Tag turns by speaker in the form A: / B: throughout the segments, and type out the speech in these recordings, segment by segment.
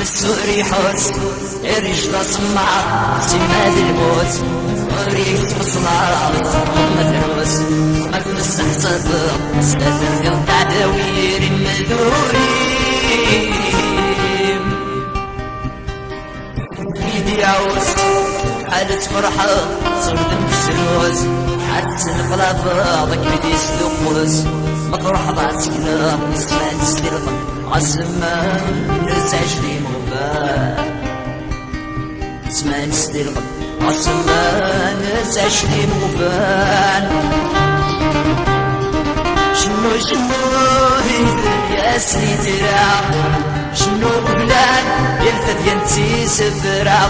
A: السوري حوس الرجل صمعة سماد الموت وريت مصنع مدروس ما تمس حسب استاذن قطع داوير المدورين ايدي عوز حالة فرحة صرت مسروز حتى القلابة ضك بدي سلوقوز مطرح ضعت سكنة اسمع تسليلة عالزمان نرتعجلي مغبان اسمع نسليلة عالزمان نرتعجلي مغبان شنو يا سيدي ترى شنو بلان يلفت ينتي سفرة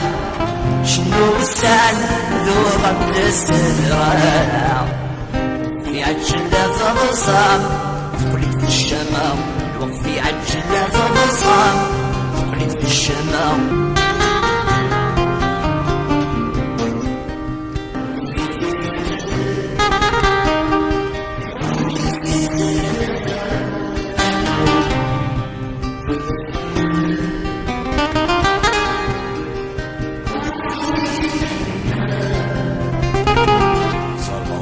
A: شنو بستان ذوبا بالاستدراء في عجل فمصام قلت بالشمام الوقت في عجل فمصام قلت بالشمام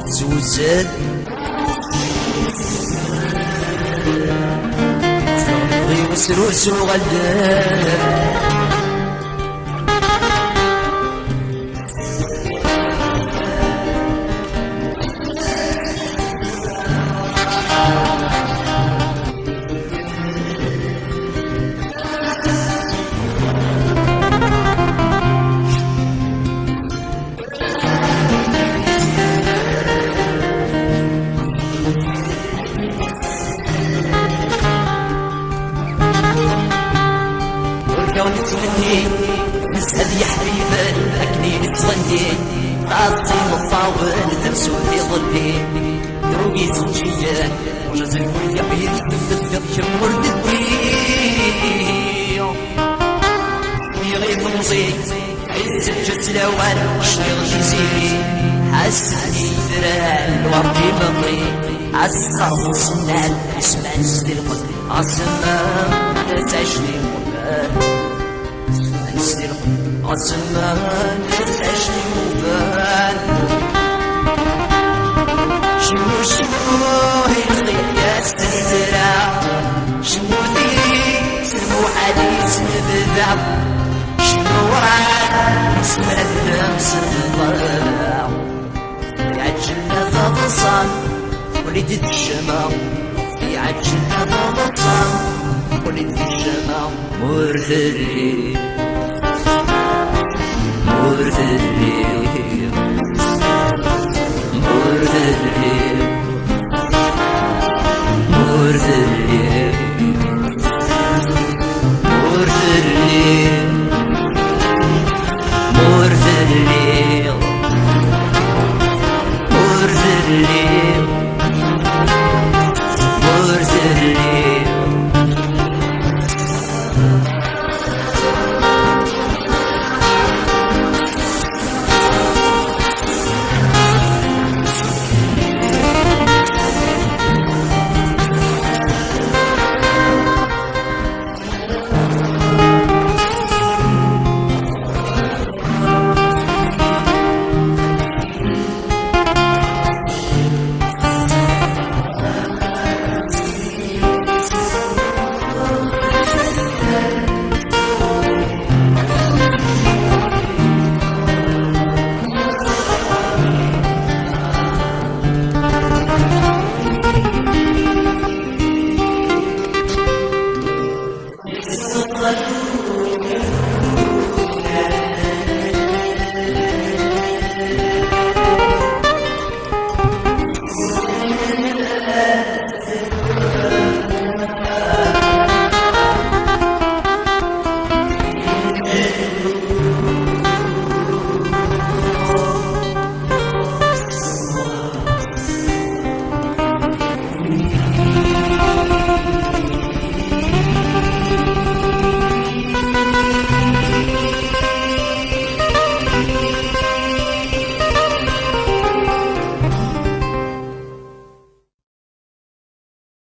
A: زوزد فلوضي وسروس وغلد نسأل يا حبيبي أكني نتغني طاطي مطاول ترسو في ظلي دروقي زوجية وجاز الكل يعيد تبدأ يمر دبي يغيب مزيد عز الجت الأول شغل جزيري حسني فرال الوردي مضي عسقر وصنال اسمع نسل القلب عالزمان تعجلي مبال نسل عالزمان تعجلي مبال شنو يخلي يا سترا شنو ديري سمو حديث نبذع شنو وعد اسمع الدم سنضرع يعجلنا غضصان وليد الشمع يعجل هذا مطعم وليد الشمع مرثلي مرثلي مرثلي مرثلي مرثلي مرثلي مرثلي